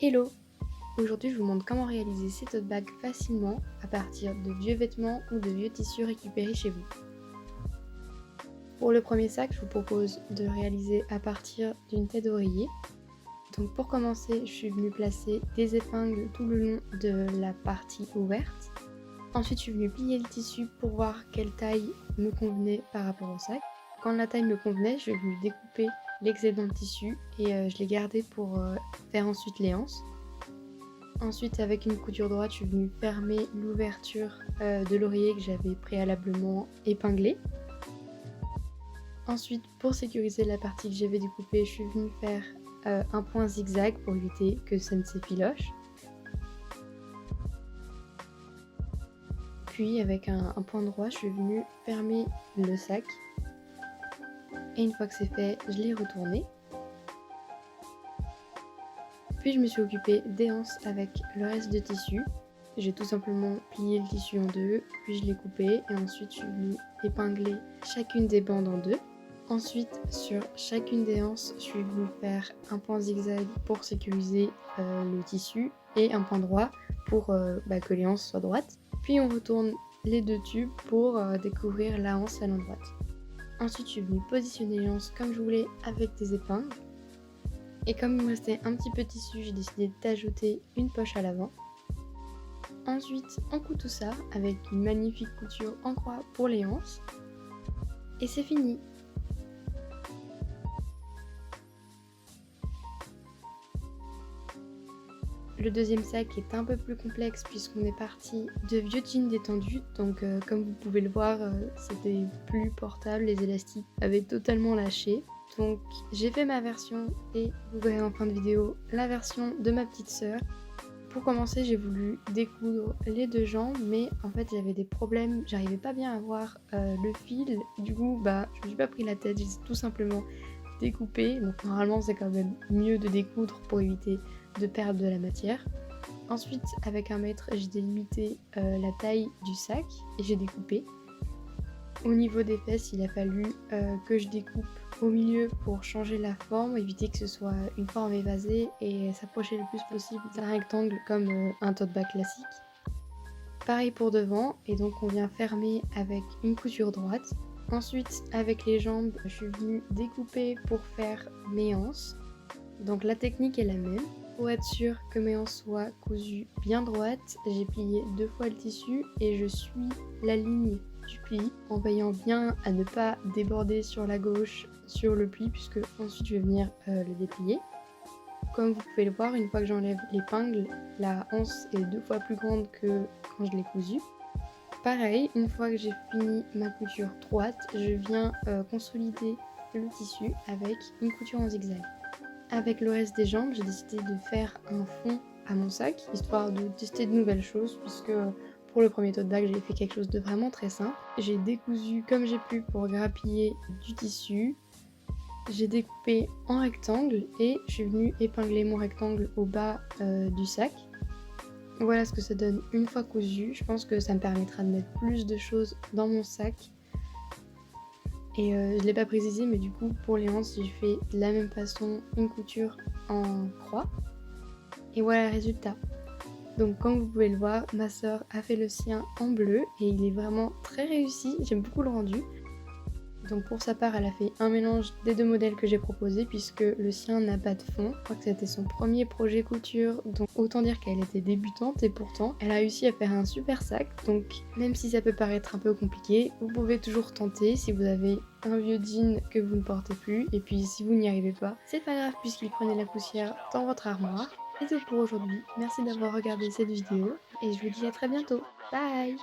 Hello! Aujourd'hui, je vous montre comment réaliser ces tote bags facilement à partir de vieux vêtements ou de vieux tissus récupérés chez vous. Pour le premier sac, je vous propose de réaliser à partir d'une tête d'oreiller. Donc pour commencer, je suis venue placer des épingles tout le long de la partie ouverte. Ensuite, je suis venue plier le tissu pour voir quelle taille me convenait par rapport au sac. Quand la taille me convenait, je suis venue découper l'excédent de tissu et je l'ai gardé pour faire ensuite les anses. Ensuite, avec une couture droite, je suis venue fermer l'ouverture de l'oreiller que j'avais préalablement épinglée. Ensuite, pour sécuriser la partie que j'avais découpée, je suis venue faire un point zigzag pour éviter que ça ne s'effiloche. Puis, avec un point droit, je suis venue fermer le sac. Et une fois que c'est fait, je l'ai retourné. Puis je me suis occupée des anses avec le reste de tissu. J'ai tout simplement plié le tissu en deux, puis je l'ai coupé et ensuite je suis venue épingler chacune des bandes en deux. Ensuite, sur chacune des anses, je suis venue faire un point zigzag pour sécuriser le tissu et un point droit pour que les anses soient droites. Puis on retourne les deux tubes pour découvrir la anse à l'endroite. Ensuite, je suis venue positionner les anses comme je voulais avec des épingles. Et comme il me restait un petit peu de tissu, j'ai décidé d'ajouter une poche à l'avant. Ensuite, on coud tout ça avec une magnifique couture en croix pour les anses. Et c'est fini! Le deuxième sac est un peu plus complexe puisqu'on est parti de vieux jeans détendus. Donc comme vous pouvez le voir, c'était plus portable, les élastiques avaient totalement lâché. Donc j'ai fait ma version et vous verrez en fin de vidéo la version de ma petite sœur. Pour commencer, j'ai voulu découdre les deux jambes, mais en fait j'avais des problèmes, j'arrivais pas bien à voir le fil. Du coup, je me suis pas pris la tête, j'ai tout simplement découpé. Donc normalement c'est quand même mieux de découdre pour éviter de perdre de la matière. Ensuite, avec un mètre, j'ai délimité la taille du sac et j'ai découpé. Au niveau des fesses, il a fallu que je découpe au milieu pour changer la forme, éviter que ce soit une forme évasée et s'approcher le plus possible d'un rectangle comme un tote bag classique. Pareil pour devant, et donc on vient fermer avec une couture droite. Ensuite, avec les jambes, je suis venue découper pour faire mes anses. Donc la technique est la même. Pour être sûr que mes anses soient cousues bien droites, j'ai plié 2 fois le tissu et je suis la ligne du pli en veillant bien à ne pas déborder sur la gauche sur le pli puisque ensuite je vais venir le déplier. Comme vous pouvez le voir, une fois que j'enlève l'épingle, la anse est 2 fois plus grande que quand je l'ai cousue. Pareil, une fois que j'ai fini ma couture droite, je viens consolider le tissu avec une couture en zigzag. Avec le reste des jambes, j'ai décidé de faire un fond à mon sac, histoire de tester de nouvelles choses, puisque pour le premier tote bag, j'ai fait quelque chose de vraiment très simple. J'ai décousu comme j'ai pu pour grappiller du tissu. J'ai découpé en rectangle et je suis venue épingler mon rectangle au bas du sac. Voilà ce que ça donne une fois cousu. Je pense que ça me permettra de mettre plus de choses dans mon sac. Et je l'ai pas précisé, mais du coup pour les anses j'ai fait de la même façon une couture en croix. Et voilà le résultat. Donc comme vous pouvez le voir, ma sœur a fait le sien en bleu et il est vraiment très réussi, j'aime beaucoup le rendu. Donc pour sa part, elle a fait un mélange des deux modèles que j'ai proposés puisque le sien n'a pas de fond. Je crois que c'était son premier projet couture, donc autant dire qu'elle était débutante et pourtant elle a réussi à faire un super sac. Donc même si ça peut paraître un peu compliqué, vous pouvez toujours tenter si vous avez un vieux jean que vous ne portez plus. Et puis si vous n'y arrivez pas, c'est pas grave puisqu'il prenait la poussière dans votre armoire. C'est tout pour aujourd'hui, merci d'avoir regardé cette vidéo et je vous dis à très bientôt. Bye!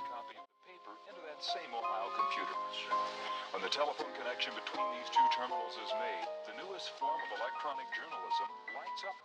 When the telephone connection between these two terminals is made, the newest form of electronic journalism lights up